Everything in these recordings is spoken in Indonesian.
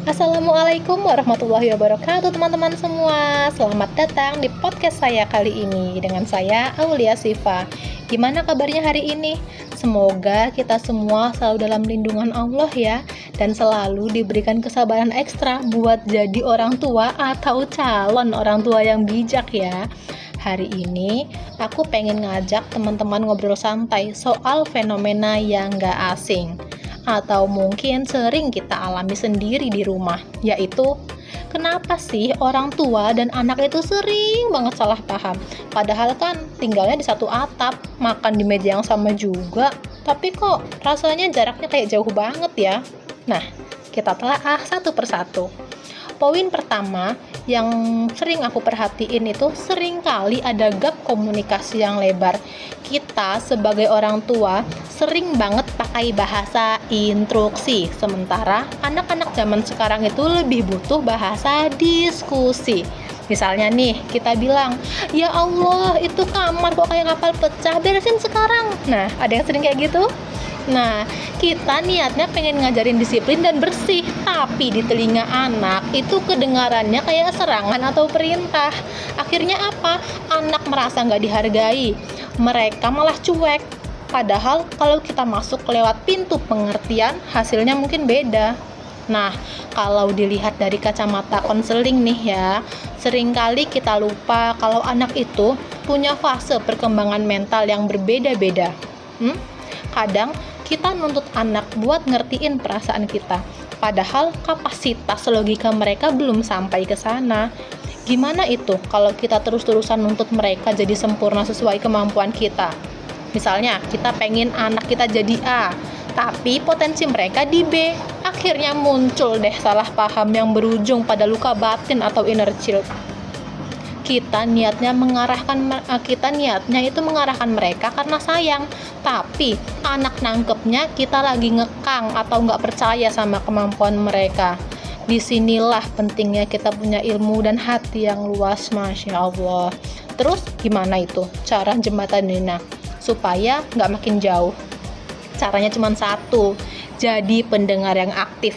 Assalamualaikum warahmatullahi wabarakatuh teman-teman semua. Selamat datang di podcast saya kali ini dengan saya Aulia Sifa. Gimana kabarnya hari ini? Semoga kita semua selalu dalam lindungan Allah ya, dan selalu diberikan kesabaran ekstra buat jadi orang tua atau calon orang tua yang bijak ya. Hari ini aku pengen ngajak teman-teman ngobrol santai soal fenomena yang gak asing atau mungkin sering kita alami sendiri di rumah, yaitu kenapa sih orang tua dan anak itu sering banget salah paham, padahal kan tinggalnya di satu atap, makan di meja yang sama juga, tapi kok rasanya jaraknya kayak jauh banget ya. Nah, kita telaah satu persatu. Poin pertama yang sering aku perhatiin itu sering kali ada gap komunikasi yang lebar. Kita sebagai orang tua sering banget pakai bahasa instruksi, sementara anak-anak zaman sekarang itu lebih butuh bahasa diskusi. Misalnya nih, kita bilang, ya Allah, itu kamar kok kayak kapal pecah, beresin sekarang. Nah, ada yang sering kayak gitu? Nah, kita niatnya pengen ngajarin disiplin dan bersih, tapi di telinga anak itu kedengarannya kayak serangan atau perintah. Akhirnya apa? Anak merasa nggak dihargai, mereka malah cuek. Padahal kalau kita masuk lewat pintu pengertian, hasilnya mungkin beda. Nah, kalau dilihat dari kacamata konseling nih ya, seringkali kita lupa kalau anak itu punya fase perkembangan mental yang berbeda-beda. Kadang kita nuntut anak buat ngertiin perasaan kita, padahal kapasitas logika mereka belum sampai ke sana. Gimana itu kalau kita terus-terusan nuntut mereka jadi sempurna sesuai kemampuan kita? Misalnya, kita pengen anak kita jadi A, tapi potensi mereka di B. Akhirnya muncul deh salah paham yang berujung pada luka batin atau inner child. Kita niatnya itu mengarahkan mereka karena sayang, tapi anak nangkepnya kita lagi ngekang atau nggak percaya sama kemampuan mereka. Disinilah pentingnya kita punya ilmu dan hati yang luas, Masya Allah. Terus gimana itu cara jembataninnya supaya nggak makin jauh? Caranya cuma satu, jadi pendengar yang aktif.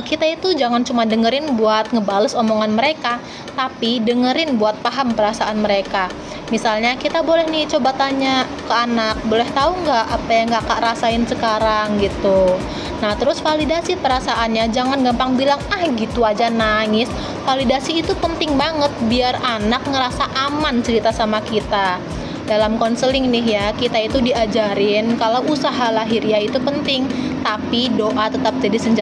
Kita itu jangan cuma dengerin buat ngebales omongan mereka, tapi dengerin buat paham perasaan mereka. Misalnya kita boleh nih coba tanya ke anak, boleh tahu nggak apa yang kakak rasain sekarang gitu. Nah, terus validasi perasaannya, jangan gampang bilang gitu aja nangis. Validasi itu penting banget biar anak ngerasa aman cerita sama kita. Dalam konseling nih ya, kita itu diajarin kalau usaha lahiriah itu penting, tapi doa tetap jadi senjata